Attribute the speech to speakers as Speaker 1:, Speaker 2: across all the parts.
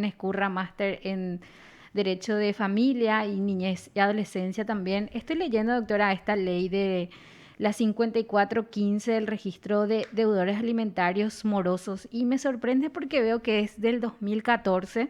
Speaker 1: Escurra, máster en Derecho de Familia y Niñez y Adolescencia también. Estoy leyendo, doctora, esta ley de la 5415 del registro de deudores alimentarios morosos y me sorprende porque veo que es del 2014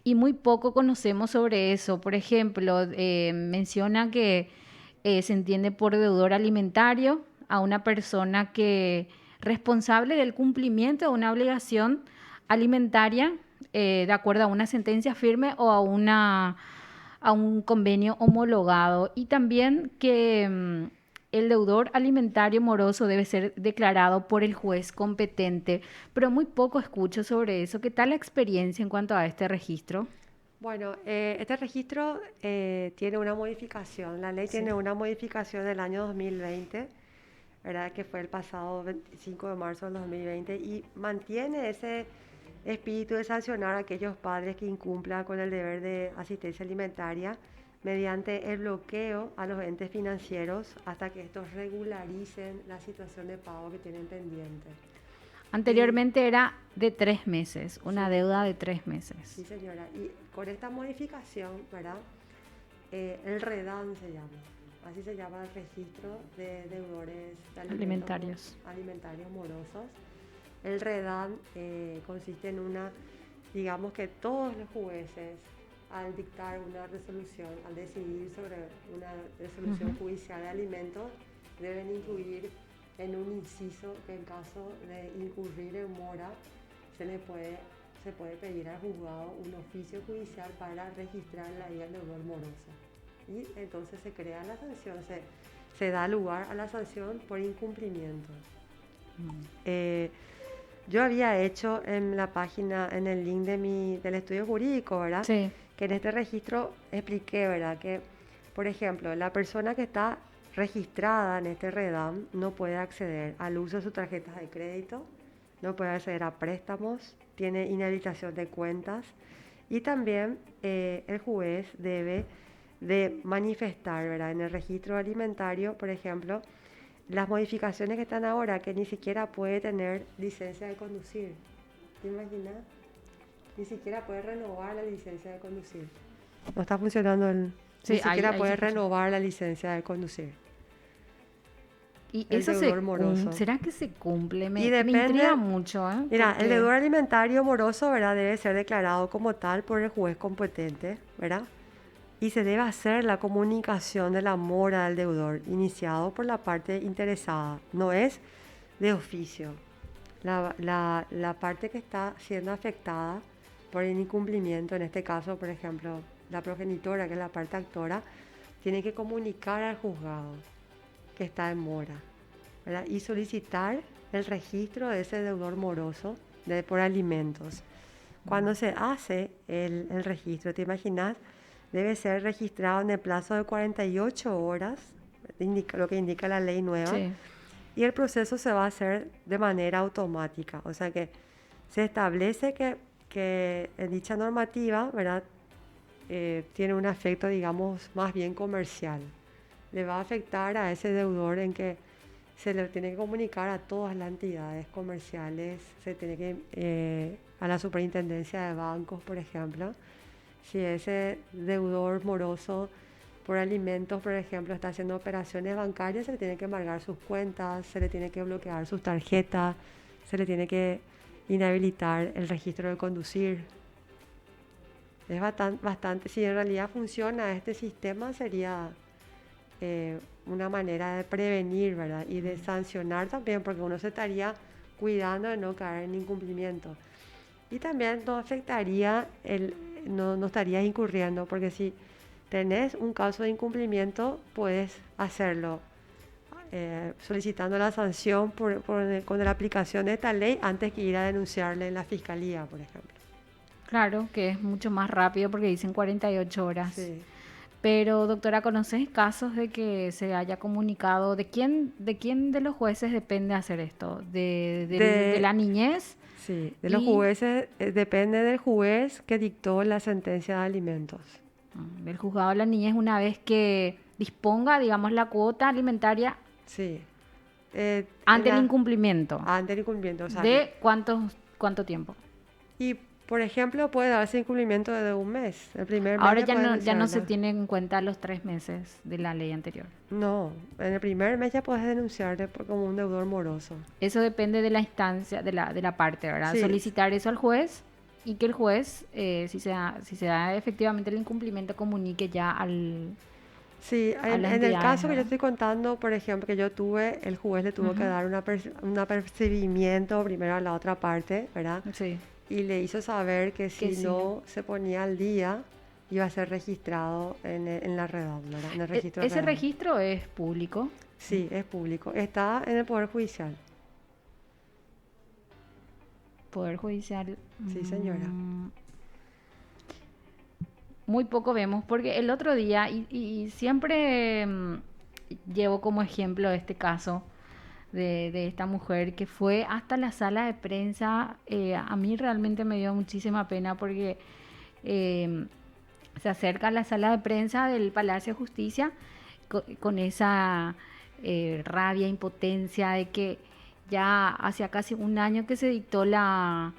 Speaker 1: y muy poco conocemos sobre eso. Por ejemplo, menciona que se entiende por deudor alimentario a una persona que responsable del cumplimiento de una obligación alimentaria de acuerdo a una sentencia firme o a un convenio homologado. Y también que el deudor alimentario moroso debe ser declarado por el juez competente, pero muy poco escucho sobre eso. ¿Qué tal la experiencia en cuanto a este registro?
Speaker 2: Bueno, este registro tiene una modificación. La ley
Speaker 1: Sí.
Speaker 2: tiene una modificación del año 2020, ¿verdad? Que fue el pasado 25 de marzo del 2020 y mantiene ese espíritu de sancionar a aquellos padres que incumplan con el deber de asistencia alimentaria mediante el bloqueo a los entes financieros hasta que estos regularicen la situación de pago que tienen pendiente. Y
Speaker 1: Anteriormente era de 3 meses, una
Speaker 2: sí,
Speaker 1: deuda de 3 meses.
Speaker 2: sí, señora. Y con esta modificación, ¿verdad? El REDAN se llama. Así se llama el registro de deudores de alimentos
Speaker 1: Alimentarios.
Speaker 2: alimentarios morosos. El REDAN consiste en digamos que todos los jueces, al dictar una resolución, al decidir sobre una resolución
Speaker 1: Ujú.
Speaker 2: judicial de alimentos, deben incluir en un inciso que en caso de incurrir en mora se puede pedir al juzgado un oficio judicial para registrar la ida del deudor moroso. Y entonces se crea la sanción, se da lugar a la sanción por incumplimiento. Eh, yo había hecho en la página, en el link del estudio jurídico, ¿verdad?
Speaker 1: Sí.
Speaker 2: Que en este registro expliqué, ¿verdad? Que, por ejemplo, la persona que está registrada en este REDAM no puede acceder al uso de sus tarjetas de crédito, no puede acceder a préstamos, tiene inhabilitación de cuentas y también el juez debe de manifestar, ¿verdad? En el registro alimentario, por ejemplo, las modificaciones que están ahora, que ni siquiera puede tener licencia de conducir. ¿Te imaginas? Ni siquiera puede renovar la licencia de conducir. No está funcionando ni
Speaker 1: Sí,
Speaker 2: siquiera
Speaker 1: ahí se
Speaker 2: puede
Speaker 1: escucha.
Speaker 2: renovar la licencia de conducir.
Speaker 1: ¿Y
Speaker 2: El
Speaker 1: eso
Speaker 2: deudor moroso.
Speaker 1: será que se cumple?
Speaker 2: Y
Speaker 1: Me intriga
Speaker 2: depende,
Speaker 1: mucho, ¿eh?
Speaker 2: mira, el
Speaker 1: Porque,
Speaker 2: deudor alimentario moroso, ¿verdad? Debe ser declarado como tal por el juez competente, ¿verdad? Y se debe hacer la comunicación de la mora del deudor, iniciado por la parte interesada. No es de oficio. La parte que está siendo afectada por el incumplimiento, en este caso, por ejemplo, la progenitora, que es la parte actora, tiene que comunicar al juzgado que está en mora, ¿verdad? Y solicitar el registro de ese deudor moroso por alimentos. Cuando se hace el registro, ¿te imaginas? Debe ser registrado en el plazo de 48 horas, lo que indica la ley nueva,
Speaker 1: sí.
Speaker 2: y el proceso se va a hacer de manera automática. O sea que se establece que en dicha normativa, ¿verdad? Tiene un efecto, digamos, más bien comercial. Le va a afectar a ese deudor en que se le tiene que comunicar a todas las entidades comerciales, se tiene que a la superintendencia de bancos, por ejemplo. Si ese deudor moroso por alimentos, por ejemplo, está haciendo operaciones bancarias, se le tiene que embargar sus cuentas, se le tiene que bloquear sus tarjetas, se le tiene que inhabilitar el registro de conducir. Es bastante, si en realidad funciona este sistema, sería una manera de prevenir, ¿verdad? Y de sancionar también, porque uno se estaría cuidando de no caer en incumplimiento. Y también no afectaría, no estarías incurriendo, porque si tenés un caso de incumplimiento, puedes hacerlo solicitando la sanción con la aplicación de esta ley antes que ir a denunciarle en la fiscalía, por ejemplo.
Speaker 1: Claro que es mucho más rápido porque dicen 48 horas.
Speaker 2: Sí.
Speaker 1: Pero, doctora, ¿conoces casos de que se haya comunicado? De quién de los jueces depende hacer esto? De
Speaker 2: De,
Speaker 1: la niñez
Speaker 2: sí, de los
Speaker 1: y
Speaker 2: jueces, depende del juez que dictó la sentencia de alimentos.
Speaker 1: del juzgado de la niñez una vez que disponga, digamos, la cuota alimentaria
Speaker 2: Sí. En
Speaker 1: ante el incumplimiento.
Speaker 2: ante el incumplimiento, o sea que
Speaker 1: ¿De cuánto tiempo?
Speaker 2: y Por ejemplo, puede darse incumplimiento de un mes. El primer mes
Speaker 1: Ahora
Speaker 2: ya puedes
Speaker 1: ya no se
Speaker 2: denunciarle.
Speaker 1: tiene en cuenta los 3 meses de la ley anterior.
Speaker 2: No, en el primer mes ya puedes denunciarle como un deudor moroso.
Speaker 1: Eso depende de la instancia, de la parte, ¿verdad?
Speaker 2: Sí,
Speaker 1: Solicitar eso al juez y que el juez, si se da efectivamente el incumplimiento, comunique ya
Speaker 2: sí,
Speaker 1: a las
Speaker 2: en el
Speaker 1: entidades,
Speaker 2: caso que yo
Speaker 1: ¿verdad?
Speaker 2: estoy contando, por ejemplo, que yo tuve, el juez le tuvo que
Speaker 1: Ujú.
Speaker 2: dar un apercibimiento primero a la otra parte, ¿verdad?
Speaker 1: Sí,
Speaker 2: Y le hizo saber que
Speaker 1: que
Speaker 2: si
Speaker 1: sí.
Speaker 2: no se ponía al día, iba a ser registrado en la redón, ¿verdad? En el registro
Speaker 1: Ese
Speaker 2: redón.
Speaker 1: registro es público.
Speaker 2: Sí, es público. Está en el Poder Judicial.
Speaker 1: Poder Judicial.
Speaker 2: Sí, señora.
Speaker 1: Muy poco vemos, porque el otro día, y siempre llevo como ejemplo este caso de esta mujer que fue hasta la sala de prensa. A mí realmente me dio muchísima pena porque eh, se acerca a la sala de prensa del Palacio de Justicia con esa rabia, impotencia de que ya hacía casi un año que se dictó la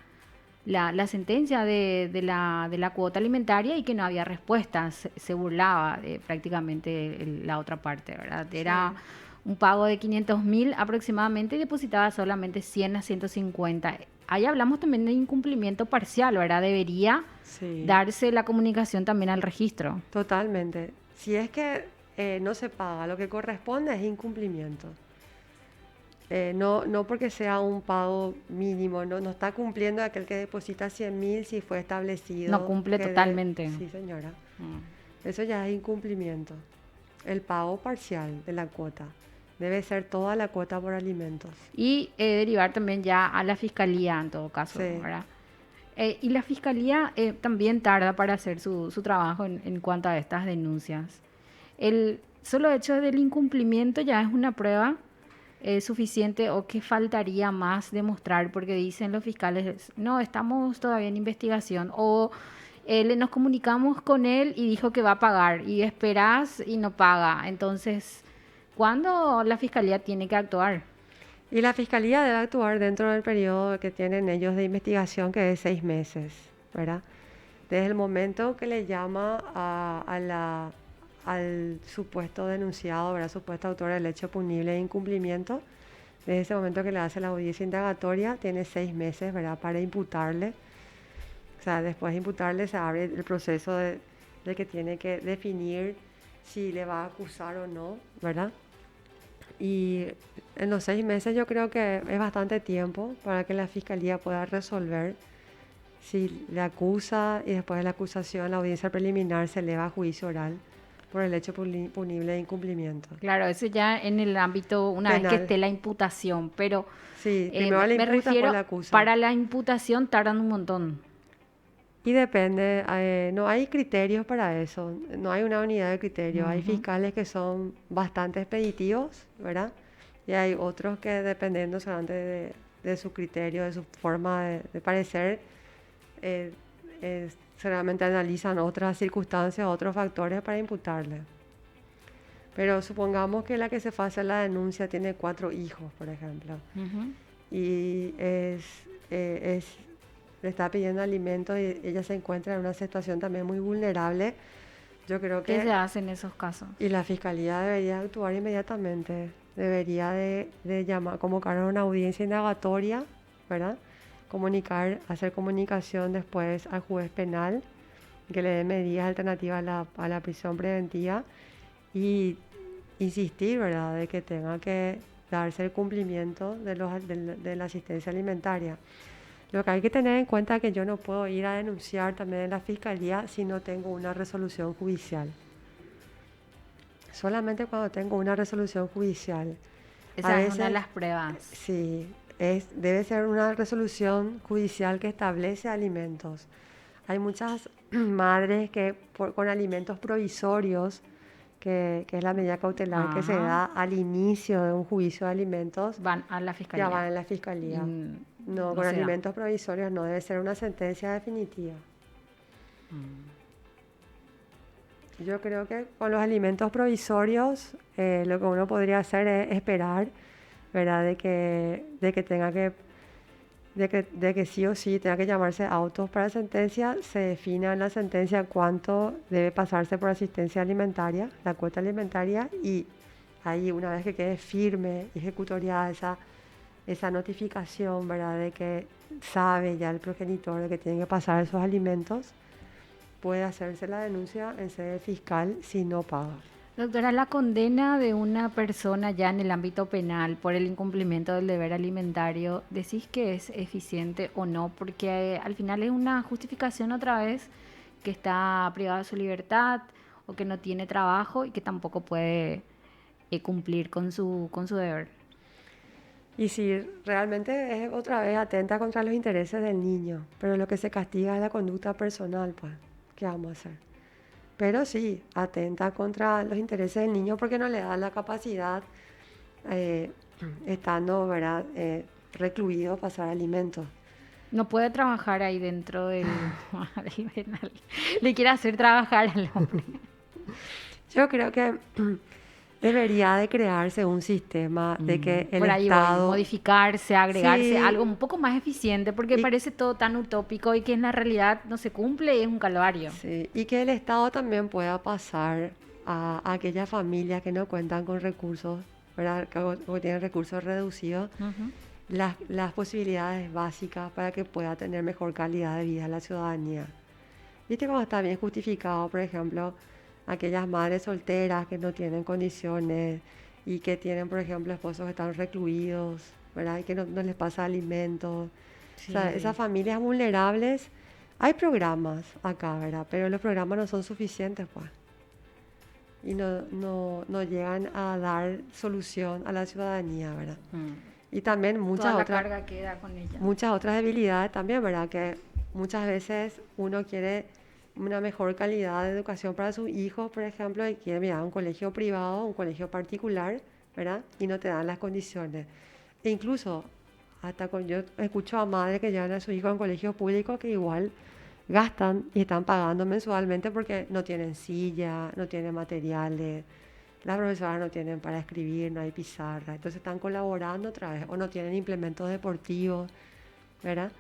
Speaker 1: sentencia de la cuota alimentaria y que no había respuesta. Se burlaba prácticamente la otra parte, ¿verdad? Era
Speaker 2: Sí,
Speaker 1: un pago de 500.000 aproximadamente y depositaba solamente 100 a 150. Ahí hablamos también de incumplimiento parcial, ¿verdad? Debería
Speaker 2: sí,
Speaker 1: darse la comunicación también al registro.
Speaker 2: totalmente. Si es que no se paga, lo que corresponde es incumplimiento. No porque sea un pago mínimo, no está cumpliendo aquel que deposita 100.000 si fue
Speaker 1: No
Speaker 2: establecido
Speaker 1: cumple
Speaker 2: que
Speaker 1: totalmente.
Speaker 2: Sí, señora.
Speaker 1: Mm.
Speaker 2: Eso ya es incumplimiento. El pago parcial de la cuota. Debe ser toda la cuota por alimentos.
Speaker 1: Y derivar también ya a la fiscalía en todo caso,
Speaker 2: Sí,
Speaker 1: ¿verdad? Y la fiscalía también tarda para hacer su trabajo en cuanto a estas denuncias. El solo hecho del incumplimiento ya es una prueba suficiente, o que faltaría más demostrar, porque dicen los fiscales, no, estamos todavía en investigación, o nos comunicamos con él y dijo que va a pagar y esperas y no paga. Entonces, ¿cuándo la fiscalía tiene que actuar?
Speaker 2: y la fiscalía debe actuar dentro del periodo que tienen ellos de investigación, que es 6 meses, ¿verdad? Desde el momento que le llama al supuesto denunciado, ¿verdad? Supuesto autor del hecho punible de incumplimiento, desde ese momento que le hace la audiencia indagatoria, tiene 6 meses, ¿verdad? Para imputarle. O sea, después de imputarle se abre el proceso de que tiene que definir si le va a acusar o no, ¿verdad? Y en los 6 meses yo creo que es bastante tiempo para que la fiscalía pueda resolver si le acusa, y después de la acusación la audiencia preliminar se eleva a juicio oral por el hecho punible de incumplimiento
Speaker 1: Claro, eso ya en el ámbito, una vez que
Speaker 2: penal.
Speaker 1: esté la imputación, pero
Speaker 2: Sí, primero le
Speaker 1: me
Speaker 2: imputa, después
Speaker 1: refiero,
Speaker 2: le acusa.
Speaker 1: para la imputación tardan un montón.
Speaker 2: Y depende, no hay criterios para eso, no hay una unidad de criterio. Hay
Speaker 1: Ujú.
Speaker 2: fiscales que son bastante expeditivos, ¿verdad? Y hay otros que dependiendo solamente de su criterio, de su forma de parecer, eh, seguramente analizan otras circunstancias, otros factores para imputarle. Pero supongamos que la que se fue a hacer la denuncia tiene 4 hijos, por ejemplo,
Speaker 1: Ujú.
Speaker 2: y le está pidiendo alimentos y ella se encuentra en una situación también muy vulnerable. Yo creo
Speaker 1: ¿Qué se
Speaker 2: que,
Speaker 1: hace en esos casos?
Speaker 2: y la fiscalía debería actuar inmediatamente, debería de llamar, convocar a una audiencia indagatoria, ¿verdad? Hacer comunicación después al juez penal, que le dé medidas alternativas a la prisión preventiva y insistir, ¿verdad?, de que tenga que darse el cumplimiento de la asistencia alimentaria. Lo que hay que tener en cuenta es que yo no puedo ir a denunciar también en la fiscalía si no tengo una resolución judicial. Solamente cuando tengo una resolución judicial. A
Speaker 1: Esa es una de
Speaker 2: veces,
Speaker 1: las pruebas.
Speaker 2: sí, debe ser una resolución judicial que establece alimentos. Hay muchas madres que con alimentos provisorios, que es la medida cautelar que se
Speaker 1: Ajá.
Speaker 2: da al inicio de un juicio de alimentos,
Speaker 1: Van a la
Speaker 2: ya
Speaker 1: fiscalía.
Speaker 2: van en la
Speaker 1: Y
Speaker 2: fiscalía. No,
Speaker 1: no
Speaker 2: con
Speaker 1: se da.
Speaker 2: alimentos provisorios no debe ser una sentencia definitiva. Yo creo que con los alimentos provisorios lo que uno podría hacer es esperar, ¿verdad? De que tenga que de que sí o sí tenga que llamarse autos para sentencia, se defina en la sentencia cuánto debe pasarse por asistencia alimentaria, la cuota alimentaria, y ahí una vez que quede firme y ejecutoriada esa notificación, ¿verdad? De que sabe ya el progenitor de que tiene que pasar esos alimentos, puede hacerse la denuncia en sede fiscal si no paga.
Speaker 1: Doctora, la condena de una persona ya en el ámbito penal por el incumplimiento del deber alimentario, ¿decís que es eficiente o no? Porque al final es una justificación otra vez que está privado de su libertad o que no tiene trabajo y que tampoco puede cumplir con su deber.
Speaker 2: Y si realmente es otra vez atenta contra los intereses del niño, pero lo que se castiga es la conducta personal, pues, ¿qué vamos a hacer? Pero sí, atenta contra los intereses del niño porque no le da la capacidad, eh, estando, ¿verdad? Recluido, pasar alimentos.
Speaker 1: No puede trabajar ahí dentro del penal. Le quiere hacer trabajar al hombre.
Speaker 2: Yo creo que debería de crearse un sistema de que el
Speaker 1: Por ahí voy,
Speaker 2: Estado...
Speaker 1: modificarse, agregarse
Speaker 2: Sí,
Speaker 1: algo un poco más eficiente, porque
Speaker 2: y,
Speaker 1: parece todo tan utópico y que en la realidad no se cumple y es un calvario.
Speaker 2: sí, y que el Estado también pueda pasar a aquellas familias que no cuentan con recursos, ¿verdad? Que tienen recursos reducidos,
Speaker 1: Ujú.
Speaker 2: las posibilidades básicas para que pueda tener mejor calidad de vida la ciudadanía. ¿Viste cómo está bien justificado, por ejemplo, aquellas madres solteras que no tienen condiciones y que tienen, por ejemplo, esposos que están recluidos, ¿verdad? Y que no les pasa alimentos? O sea, esas
Speaker 1: Sí.
Speaker 2: familias vulnerables, hay programas acá, ¿verdad? Pero los programas no son suficientes, pues. Y no llegan a dar solución a la ciudadanía, ¿verdad?
Speaker 1: Mm.
Speaker 2: Y también
Speaker 1: Toda la carga queda con ella.
Speaker 2: muchas otras debilidades también, ¿verdad? Que muchas veces uno quiere una mejor calidad de educación para sus hijos, por ejemplo, y quiere mirar un colegio privado, un colegio particular, ¿verdad? Y no te dan las condiciones. E incluso, yo escucho a madres que llevan a sus hijos en colegios públicos que igual gastan y están pagando mensualmente porque no tienen silla, no tienen materiales, las profesoras no tienen para escribir, no hay pizarra, entonces están colaborando otra vez o no tienen implementos deportivos, ¿verdad?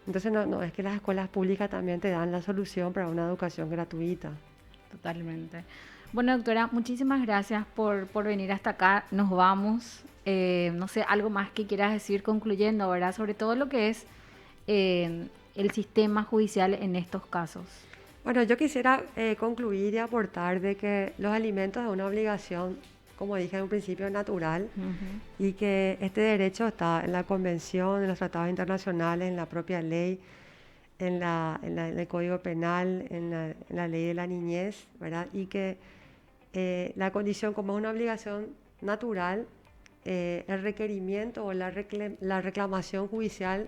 Speaker 2: Entonces no es que las escuelas públicas también te dan la solución para una educación gratuita.
Speaker 1: Totalmente. Bueno, doctora, muchísimas gracias por venir hasta acá. Nos vamos. No sé, algo más que quieras decir concluyendo, ¿verdad? Sobre todo lo que es el sistema judicial en estos casos.
Speaker 2: Bueno, yo quisiera concluir y aportar de que los alimentos es una obligación, como dije en un principio, natural,
Speaker 1: Ujú.
Speaker 2: y que este derecho está en la Convención, en los tratados internacionales, en la propia ley, en el Código Penal, en la ley de la niñez, ¿verdad? Y que la condición como es una obligación natural, el requerimiento o la reclamación judicial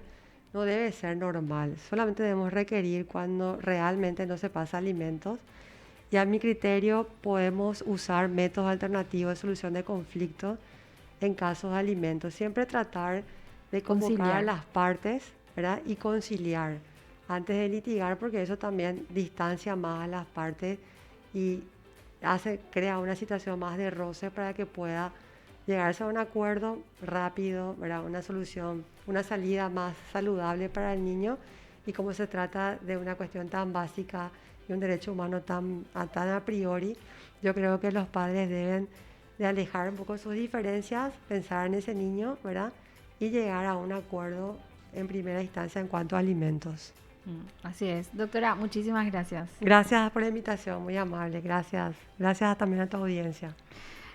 Speaker 2: no debe ser normal. Solamente debemos requerir cuando realmente no se pasa alimentos. Y a mi criterio podemos usar métodos alternativos de solución de conflictos en casos de alimentos. Siempre tratar de convocar a
Speaker 1: Conciliar.
Speaker 2: las partes, ¿verdad? Y conciliar antes de litigar, porque eso también distancia más a las partes y crea una situación más de roce para que pueda llegarse a un acuerdo rápido, ¿verdad? Una solución, una salida más saludable para el niño. Y como se trata de una cuestión tan básica y un derecho humano tan a priori, yo creo que los padres deben de alejar un poco sus diferencias, pensar en ese niño, ¿verdad? Y llegar a un acuerdo en primera instancia en cuanto a alimentos.
Speaker 1: Así es. Doctora, muchísimas gracias.
Speaker 2: Gracias por la invitación, muy amable, gracias. Gracias también a tu audiencia.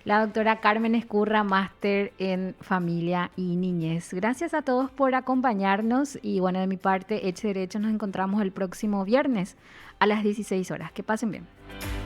Speaker 1: La doctora Carmen Escurra, máster en familia y niñez. Gracias a todos por acompañarnos y bueno, de mi parte, Eche Derecho, nos encontramos el próximo viernes a las 16 horas. Que pasen bien.